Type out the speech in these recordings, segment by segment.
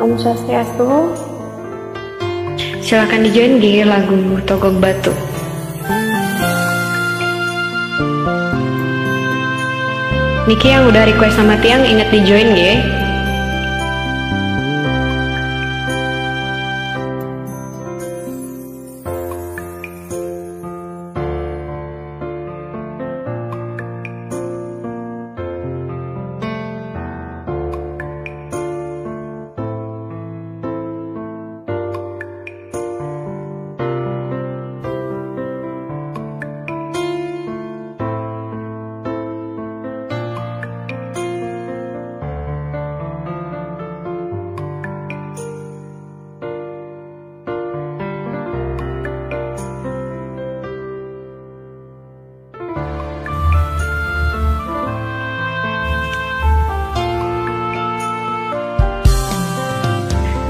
Om Swastiastu. Silakan di-join G lagu Togok Batu. Niki yang udah request sama Tiang inget di-join G.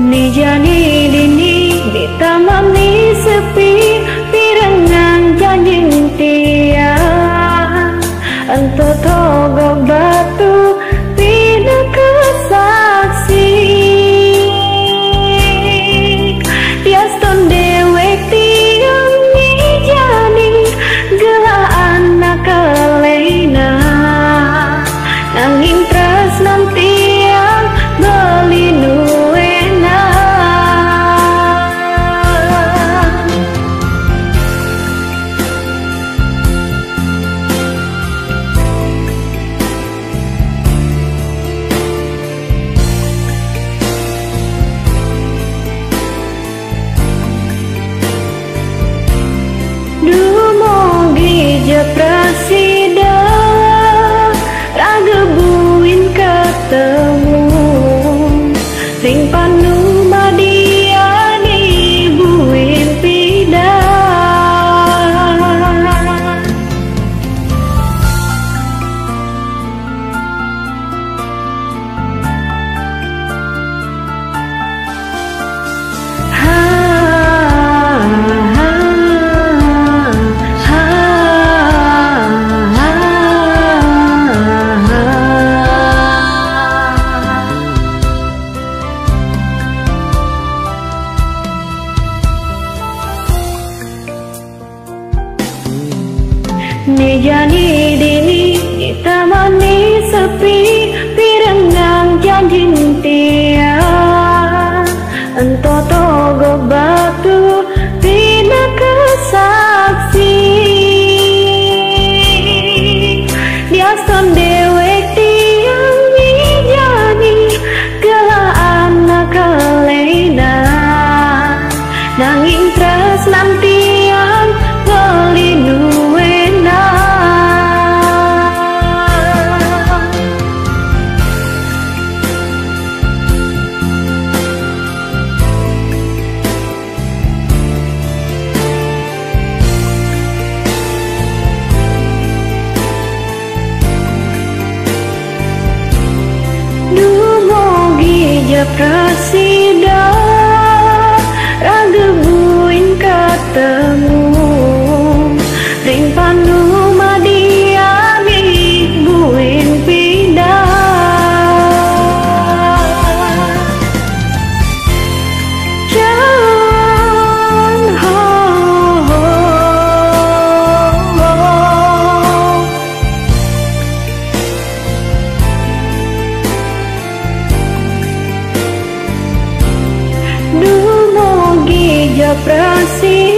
Ni jani dini di taman ni sepi pirengan janjing tiang ento togok batu pina kesaksi piaston dewek tiang ni jani gelah anak kelena nanging tresnan tiang belinu presiden raga buin ketemu ring panu madiani buin pidan Ni jani dini di taman ni sepi pirengang janjing tiang ento togok batu pina kesaksi diason dewek tiang ni jani gelah anak kelena nanging tresnan tiang pelinu presiden raga buin ketemu ring pandu madiani buin pindah jangan presiden